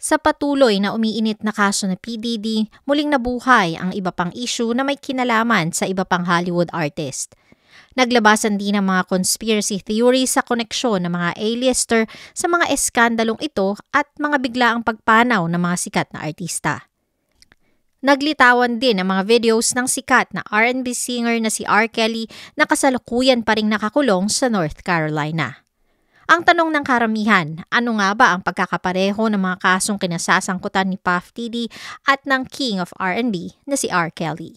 Sa patuloy na umiinit na kaso na PDD, muling nabuhay ang iba pang issue na may kinalaman sa iba pang Hollywood artist. Naglabasan din ang mga conspiracy theories sa koneksyon ng mga A-lister sa mga eskandalong ito at mga biglaang pagpanaw ng mga sikat na artista. Naglitawan din ang mga videos ng sikat na R&B singer na si R. Kelly na kasalukuyan pa ring nakakulong sa North Carolina. Ang tanong ng karamihan, ano nga ba ang pagkakapareho ng mga kasong kinasasangkutan ni Puff Diddy at ng King of R&B na si R. Kelly?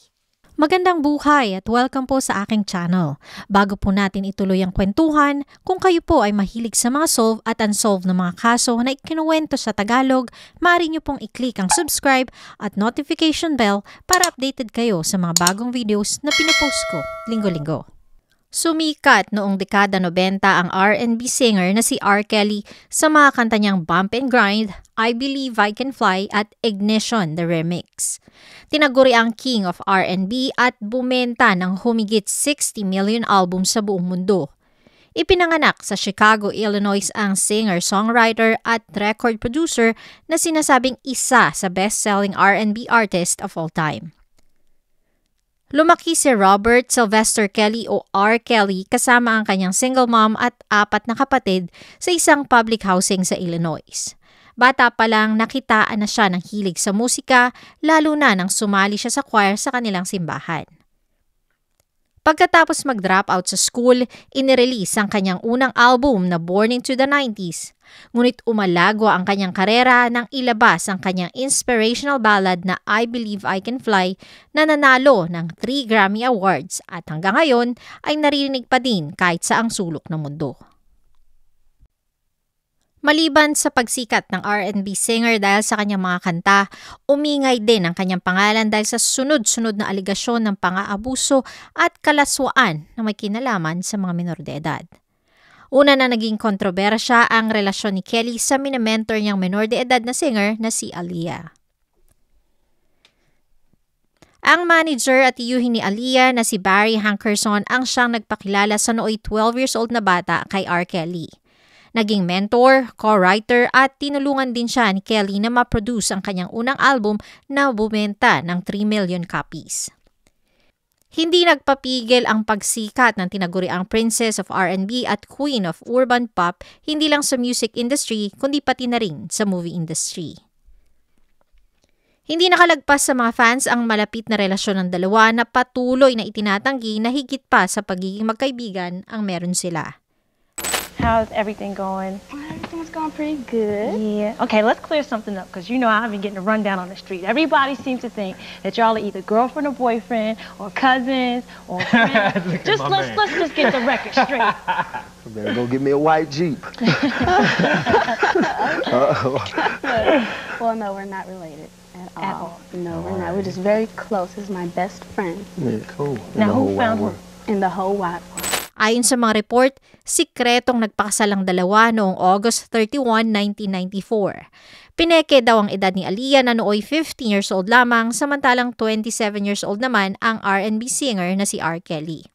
Magandang buhay at welcome po sa aking channel. Bago po natin ituloy ang kwentuhan, kung kayo po ay mahilig sa mga solve at unsolved na mga kaso na ikinuwento sa Tagalog, maaari nyo pong i-click ang subscribe at notification bell para updated kayo sa mga bagong videos na pinupost ko linggo-linggo. Sumikat noong dekada 90 ang R&B singer na si R. Kelly sa mga kanta niyang Bump and Grind, I Believe I Can Fly at Ignition the Remix. Tinaguri ang King of R&B at bumenta ng humigit 60 million albums sa buong mundo. Ipinanganak sa Chicago, Illinois ang singer-songwriter at record producer na sinasabing isa sa best-selling R&B artist of all time. Lumaki si Robert Sylvester Kelly o R. Kelly kasama ang kanyang single mom at 4 na kapatid sa isang public housing sa Illinois. Bata pa lang nakitaan na siya ng hilig sa musika, lalo na nang sumali siya sa choir sa kanilang simbahan. Pagkatapos mag-drop out sa school, inirelease ang kanyang unang album na Born into the 90s. Ngunit umalago ang kanyang karera nang ilabas ang kanyang inspirational ballad na I Believe I Can Fly na nanalo ng 3 Grammy Awards at hanggang ngayon ay naririnig pa din kahit saang sulok ng mundo. Maliban sa pagsikat ng R&B singer dahil sa kanyang mga kanta, umingay din ang kanyang pangalan dahil sa sunod-sunod na aligasyon ng pang-aabuso at kalaswaan na may kinalaman sa mga minor de edad. Una na naging kontrobersya ang relasyon ni Kelly sa minamentor niyang minor de edad na singer na si Aaliyah. Ang manager at tiyuhin ni Aaliyah na si Barry Hankerson ang siyang nagpakilala sa nooy 12 years old na bata kay R. Kelly. Naging mentor, co-writer at tinulungan din siya ni Kelly na ma-produce ang kanyang unang album na bumenta ng 3 million copies. Hindi nagpapigil ang pagsikat ng tinaguriang Princess of R&B at Queen of Urban Pop hindi lang sa music industry kundi pati na rin sa movie industry. Hindi nakalagpas sa mga fans ang malapit na relasyon ng dalawa na patuloy na itinatanggi na higit pa sa pagiging magkaibigan ang meron sila. How's everything going? Everything's going pretty good. Yeah. Okay, let's clear something up because you know I've been getting a rundown on the street. Everybody seems to think that y'all are either girlfriend or boyfriend or cousins or friends. let's just get the record straight. I better go get me a white Jeep. Well, no, we're not related at all. No, we're not. We're just very close. This is my best friend. Yeah, cool. Now who found who? In the whole wide world. Ayon sa mga report, sikretong nagpakasal ang dalawa noong August 31, 1994. Pineke daw ang edad ni Aaliyah na nooy 15 years old lamang samantalang 27 years old naman ang R&B singer na si R. Kelly.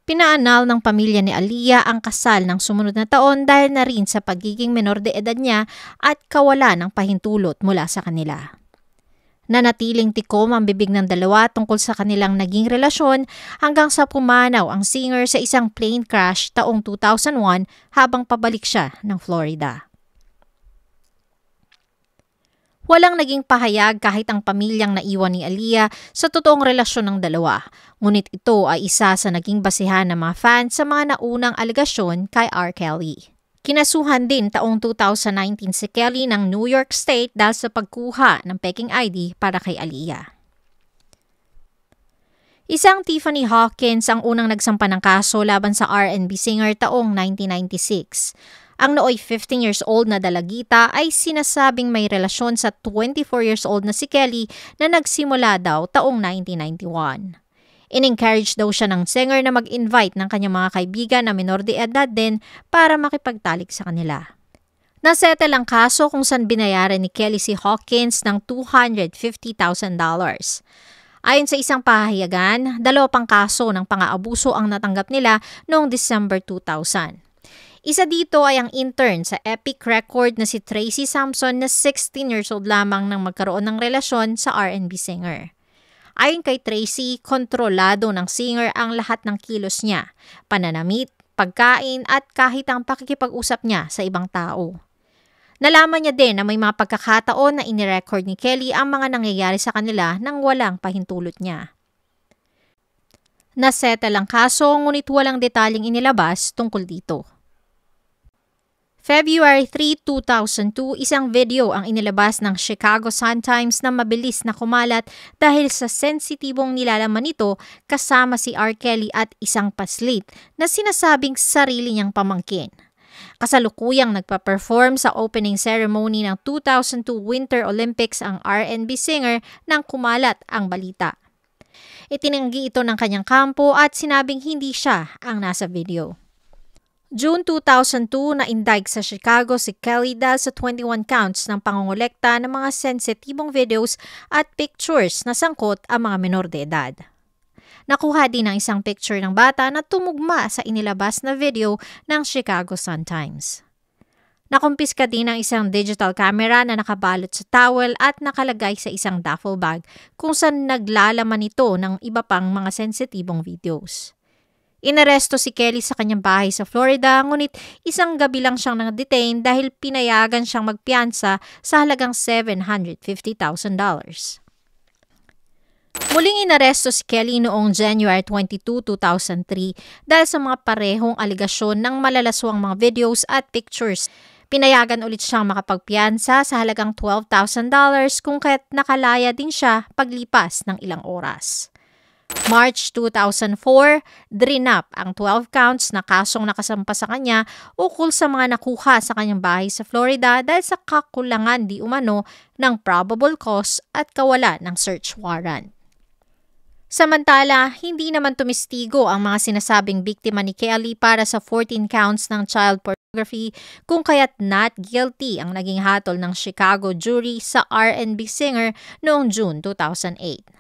Pinaanal ng pamilya ni Aaliyah ang kasal ng sumunod na taon dahil na rin sa pagiging menor de edad niya at kawalan ng pahintulot mula sa kanila. Nanatiling tikom ang bibig ng dalawa tungkol sa kanilang naging relasyon hanggang sa pumanaw ang singer sa isang plane crash taong 2001 habang pabalik siya ng Florida. Walang naging pahayag kahit ang pamilyang naiwan ni Aaliyah sa totoong relasyon ng dalawa, ngunit ito ay isa sa naging basihan ng mga fans sa mga naunang alegasyon kay R. Kelly. Kinasuhan din taong 2019 si Kelly ng New York State dahil sa pagkuha ng peking ID para kay Aaliyah. Isang Tiffany Hawkins ang unang nagsampa ng kaso laban sa R&B singer taong 1996. Ang nooy 15 years old na dalagita ay sinasabing may relasyon sa 24 years old na si Kelly na nagsimula daw taong 1991. In-encourage daw siya ng singer na mag-invite ng kanyang mga kaibigan na minor de edad din para makipagtalik sa kanila. Nasettle ang kaso kung saan binayaran ni Kelly si Hawkins ng $250,000. Ayon sa isang pahayagan, 2 pang kaso ng pang-aabuso ang natanggap nila noong December 2000. Isa dito ay ang intern sa Epic Record na si Tracy Sampson na 16 years old lamang nang magkaroon ng relasyon sa R&B singer. Ayon kay Tracy, kontrolado ng singer ang lahat ng kilos niya, pananamit, pagkain at kahit ang pakikipag-usap niya sa ibang tao. Nalaman niya din na may mga pagkakataon na inirecord ni Kelly ang mga nangyayari sa kanila nang walang pahintulot niya. Nasettle ang kaso ngunit walang detalyeng inilabas tungkol dito. February 3, 2002, isang video ang inilabas ng Chicago Sun-Times na mabilis na kumalat dahil sa sensitibong nilalaman nito kasama si R. Kelly at isang paslit na sinasabing sarili niyang pamangkin. Kasalukuyang nagpa-perform sa opening ceremony ng 2002 Winter Olympics ang R&B singer nang kumalat ang balita. Itinanggi ito ng kanyang kampo at sinabing hindi siya ang nasa video. June 2002, na-indict sa Chicago si Kelly dahil sa 21 counts ng pangongolekta ng mga sensitibong videos at pictures na sangkot ang mga menor de edad. Nakuha din ang isang picture ng bata na tumugma sa inilabas na video ng Chicago Sun-Times. Nakumpiska din ang isang digital camera na nakabalot sa towel at nakalagay sa isang duffel bag kung saan naglalaman ito ng iba pang mga sensitibong videos. Inaresto si Kelly sa kanyang bahay sa Florida, ngunit isang gabi lang siyang na-detain dahil pinayagan siyang magpiyansa sa halagang $750,000. Muling inaresto si Kelly noong January 22, 2003 dahil sa mga parehong aligasyon ng malalaswang mga videos at pictures. Pinayagan ulit siyang makapagpiyansa sa halagang $12,000 kung kaya't nakalaya din siya paglipas ng ilang oras. March 2004, drinap ang 12 counts na kasong nakasampa sa kanya ukol sa mga nakuha sa kanyang bahay sa Florida dahil sa kakulangan di umano ng probable cause at kawalan ng search warrant. Samantala, hindi naman tumistigo ang mga sinasabing biktima ni Kelly para sa 14 counts ng child pornography kung kaya't not guilty ang naging hatol ng Chicago jury sa R&B singer noong June 2008.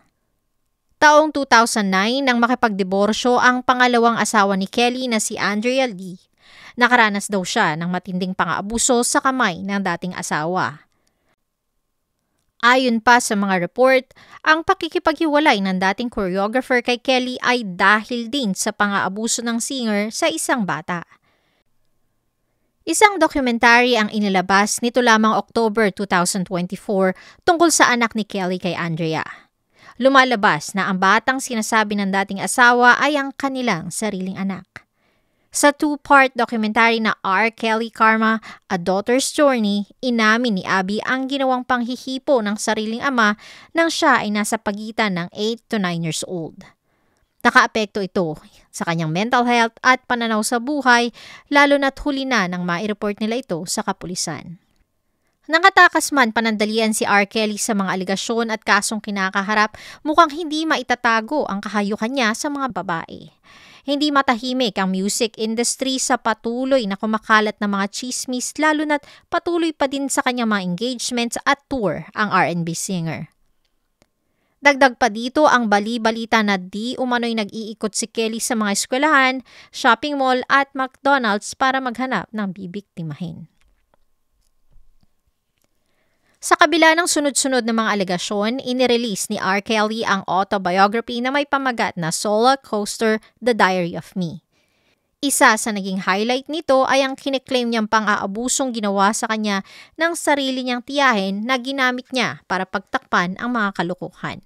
Taong 2009 nang makipagdiborsyo ang pangalawang asawa ni Kelly na si Andrea Lee. Nakaranas daw siya ng matinding pang-aabuso sa kamay ng dating asawa. Ayon pa sa mga report, ang pakikipaghiwalay ng dating choreographer kay Kelly ay dahil din sa pang-aabuso ng singer sa isang bata. Isang dokumentary ang inilabas nito lamang October 2024 tungkol sa anak ni Kelly kay Andrea. Lumalabas na ang batang sinasabi ng dating asawa ay ang kanilang sariling anak. Sa 2-part documentary na R. Kelly Karma, A Daughter's Journey, inamin ni Abby ang ginawang panghihipo ng sariling ama nang siya ay nasa pagitan ng 8 to 9 years old. Nakaapekto ito sa kanyang mental health at pananaw sa buhay, lalo na't huli na nang mai-report nila ito sa kapulisan. Nakatakas man panandalian si R. Kelly sa mga aligasyon at kasong kinakaharap, mukhang hindi maitatago ang kahayukan niya sa mga babae. Hindi matahimik ang music industry sa patuloy na kumakalat na mga chismis, lalo na't patuloy pa din sa kanyang mga engagements at tour ang R&B singer. Dagdag pa dito ang bali-balita na di umano'y nag-iikot si Kelly sa mga eskwelahan, shopping mall at McDonald's para maghanap ng bibiktimahin. Sa kabila ng sunod-sunod na mga alegasyon, inirelease ni R. Kelly ang autobiography na may pamagat na Solar Coaster, The Diary of Me. Isa sa naging highlight nito ay ang kiniklaim niyang pang-aabusong ginawa sa kanya ng sarili niyang tiyahin na ginamit niya para pagtakpan ang mga kalukuhan.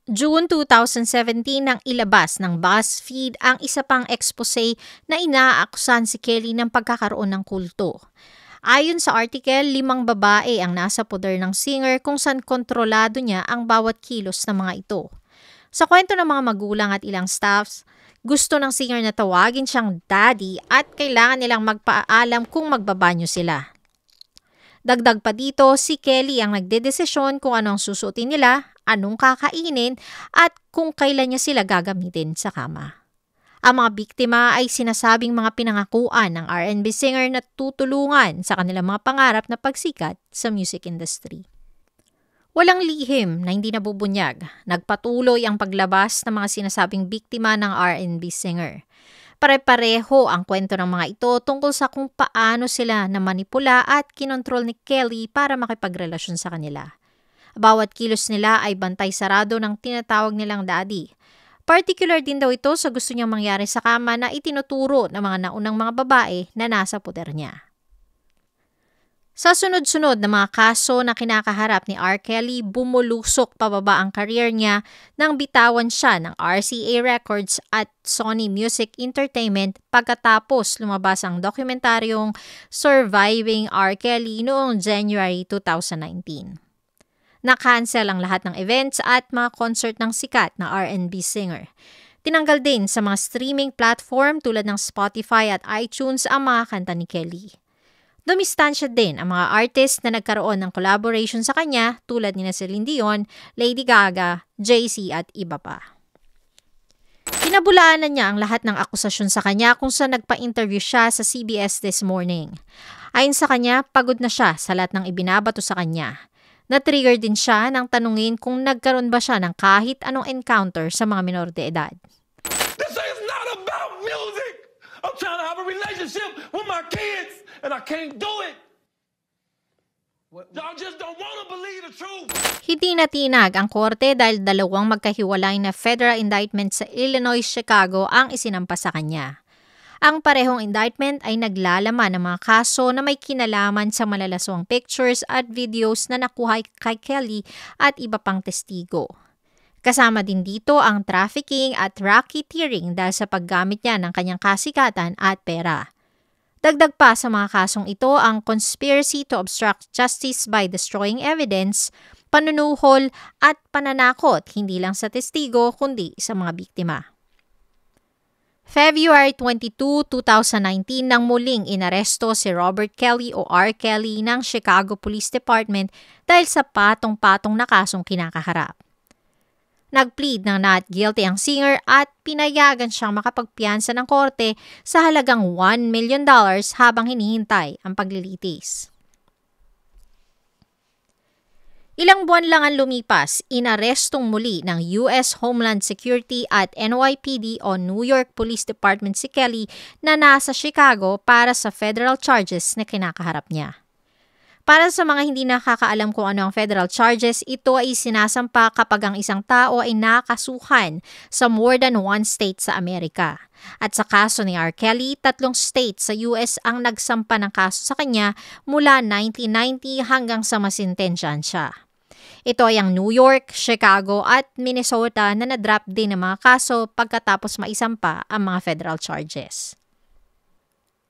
June 2017 nang ilabas ng BuzzFeed ang isa pang expose na inaakusan si Kelly ng pagkakaroon ng kulto. Ayon sa article, 5 babae ang nasa poder ng singer kung saan kontrolado niya ang bawat kilos ng mga ito. Sa kwento ng mga magulang at ilang staffs, gusto ng singer na tawagin siyang daddy at kailangan nilang magpaalam kung magbabanyo sila. Dagdag pa dito, si Kelly ang nagdedesisyon kung anong susuotin nila, anong kakainin at kung kailan niya sila gagamitin sa kama. Ang mga biktima ay sinasabing mga pinangakuan ng R&B singer na tutulungan sa kanilang mga pangarap na pagsikat sa music industry. Walang lihim na hindi nabubunyag. Nagpatuloy ang paglabas ng mga sinasabing biktima ng R&B singer. Pare-pareho ang kwento ng mga ito tungkol sa kung paano sila namanipula at kinontrol ni Kelly para makipagrelasyon sa kanila. Bawat kilos nila ay bantay sarado ng tinatawag nilang daddy. Particular din daw ito sa gusto niyang mangyari sa kama na itinuturo ng mga naunang mga babae na nasa poder niya. Sa sunod-sunod na mga kaso na kinakaharap ni R. Kelly, bumulusok pababa ang career niya nang bitawan siya ng RCA Records at Sony Music Entertainment pagkatapos lumabas ang dokumentaryong Surviving R. Kelly noong January 2019. Na-cancel ang lahat ng events at mga concert ng sikat na R&B singer. Tinanggal din sa mga streaming platform tulad ng Spotify at iTunes ang mga kanta ni Kelly. Dumistansya din ang mga artist na nagkaroon ng collaboration sa kanya tulad ni Celine Dion, Lady Gaga, Jay-Z at iba pa. Pinabulaanan niya ang lahat ng akusasyon sa kanya kung saan nagpa-interview siya sa CBS This Morning. Ayon sa kanya, pagod na siya sa lahat ng ibinabato sa kanya. Na-trigger din siya nang tanungin kung nagkaroon ba siya ng kahit anong encounter sa mga minor de edad. This is not about music! I'm trying to have a relationship with my kids and I can't do it! Y'all just don't want to believe the truth! Hindi natinag ang korte dahil dalawang magkahiwalay na federal indictment sa Illinois, Chicago ang isinampa sa kanya. Ang parehong indictment ay naglalaman ng mga kaso na may kinalaman sa malalaswang pictures at videos na nakuha kay Kelly at iba pang testigo. Kasama din dito ang trafficking at racketeering dahil sa paggamit niya ng kanyang kasikatan at pera. Dagdag pa sa mga kasong ito ang conspiracy to obstruct justice by destroying evidence, panunuhol at pananakot hindi lang sa testigo kundi sa mga biktima. February 22, 2019 nang muling inaresto si Robert Kelly o R. Kelly ng Chicago Police Department dahil sa patong-patong na kasong kinakaharap. Nag-plead ng not guilty ang singer at pinayagan siyang makapagpiyansa ng korte sa halagang $1 million habang hinihintay ang paglilitis. Ilang buwan lang ang lumipas, inarestong muli ng US Homeland Security at NYPD o New York Police Department si Kelly na nasa Chicago para sa federal charges na kinakaharap niya. Para sa mga hindi nakakaalam kung ano ang federal charges, ito ay sinasampa kapag ang isang tao ay nakasuhan sa more than one state sa Amerika. At sa kaso ni R. Kelly, 3 states sa US ang nagsampa ng kaso sa kanya mula 1990 hanggang sa masintensyahan siya. Ito ay ang New York, Chicago at Minnesota na na-drop din ng mga kaso pagkatapos maisampa ang mga federal charges.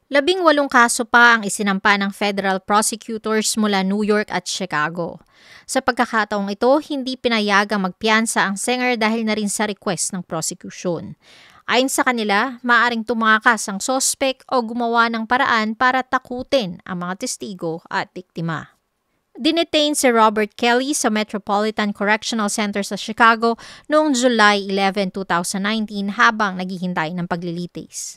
18 kaso pa ang isinampa ng federal prosecutors mula New York at Chicago. Sa pagkakataong ito, hindi pinayagang magpiyansa ang singer dahil na rin sa request ng prosecution. Ayon sa kanila, maaaring tumakas ang sospek o gumawa ng paraan para takutin ang mga testigo at biktima. Dinetain si Robert Kelly sa Metropolitan Correctional Center sa Chicago noong July 11, 2019 habang naghihintay ng paglilitis.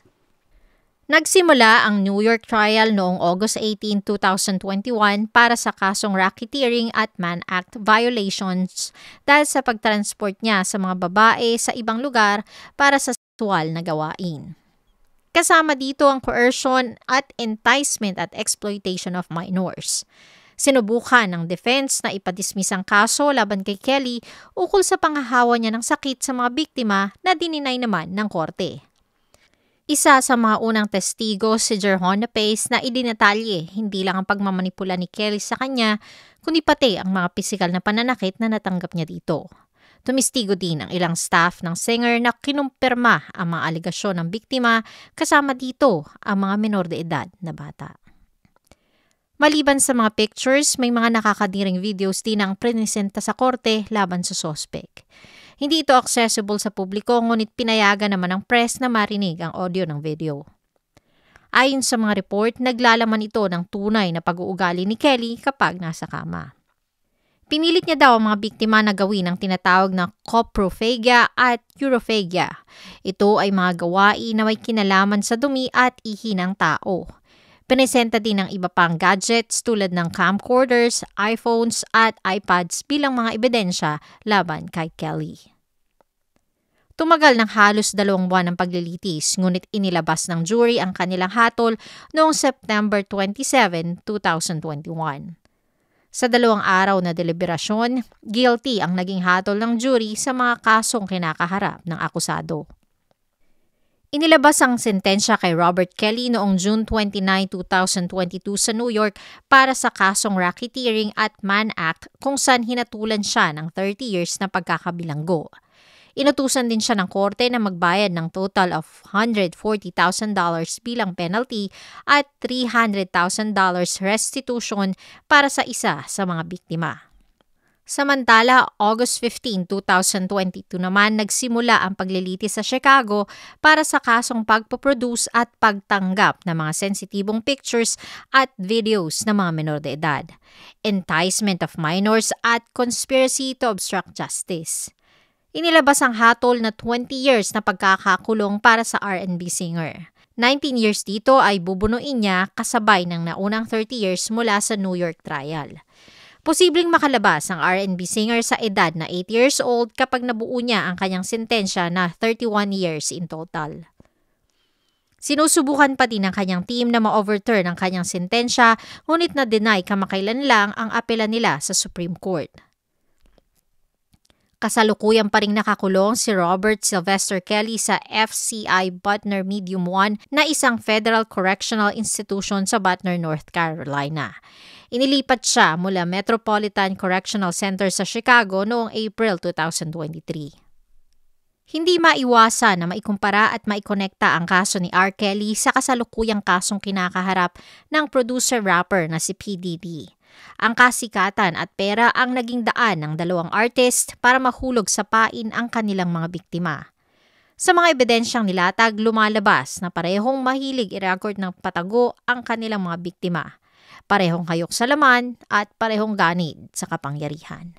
Nagsimula ang New York trial noong August 18, 2021 para sa kasong racketeering at Mann Act violations dahil sa pagtransport niya sa mga babae sa ibang lugar para sa sexual na gawain. Kasama dito ang coercion at enticement at exploitation of minors. Sinubukan ng defense na ipadismiss ang kaso laban kay Kelly ukol sa panghahawa niya ng sakit sa mga biktima na dininay naman ng korte. Isa sa mga unang testigo si Jerhona Pace na idinatalye hindi lang ang pagmamanipula ni Kelly sa kanya, kundi pati ang mga pisikal na pananakit na natanggap niya dito. Tumistigo din ang ilang staff ng singer na kinumpirma ang mga alegasyon ng biktima, kasama dito ang mga menor de edad na bata. Maliban sa mga pictures, may mga nakakadiring videos din ang presenta sa korte laban sa sospek. Hindi ito accessible sa publiko, ngunit pinayagan naman ng press na marinig ang audio ng video. Ayon sa mga report, naglalaman ito ng tunay na pag-uugali ni Kelly kapag nasa kama. Pinilit niya daw ang mga biktima na gawin ang tinatawag na coprophagia at urophagia. Ito ay mga gawain na may kinalaman sa dumi at ihi ng tao. Pinesenta din ng iba pang gadgets tulad ng camcorders, iPhones at iPads bilang mga ebidensya laban kay Kelly. Tumagal ng halos 2 buwan ang paglilitis, ngunit inilabas ng jury ang kanilang hatol noong September 27, 2021. Sa 2 araw na deliberasyon, guilty ang naging hatol ng jury sa mga kasong kinakaharap ng akusado. Inilabas ang sentensya kay Robert Kelly noong June 29, 2022 sa New York para sa kasong racketeering at Mann Act kung saan hinatulan siya ng 30 years na pagkakabilanggo. Inutusan din siya ng korte na magbayad ng total of $140,000 bilang penalty at $300,000 restitution para sa isa sa mga biktima. Samantala, August 15, 2022 naman nagsimula ang paglilitis sa Chicago para sa kasong pagpoproduce at pagtanggap ng mga sensitibong pictures at videos ng mga menor de edad, enticement of minors at conspiracy to obstruct justice. Inilabas ang hatol na 20 years na pagkakakulong para sa R&B singer. 19 years dito ay bubunuin niya kasabay ng naunang 30 years mula sa New York trial. Posibleng makalabas ang R&B singer sa edad na 8 years old kapag nabuo niya ang kanyang sentensya na 31 years in total. Sinusubukan pa din ng kanyang team na ma-overturn ang kanyang sentensya, ngunit na-deny kamakailan lang ang apela nila sa Supreme Court. Kasalukuyan pa ring nakakulong si Robert Sylvester Kelly sa FCI Butner Medium 1 na isang federal correctional institution sa Butner, North Carolina. Inilipat siya mula Metropolitan Correctional Center sa Chicago noong April 2023. Hindi maiwasan na maikumpara at maikonekta ang kaso ni R. Kelly sa kasalukuyang kasong kinakaharap ng producer-rapper na si P. Diddy. Ang kasikatan at pera ang naging daan ng 2 artist para mahulog sa pain ang kanilang mga biktima. Sa mga ebidensyang nilatag, lumalabas na parehong mahilig i-record ng patago ang kanilang mga biktima. Parehong hayok sa laman at parehong ganid sa kapangyarihan.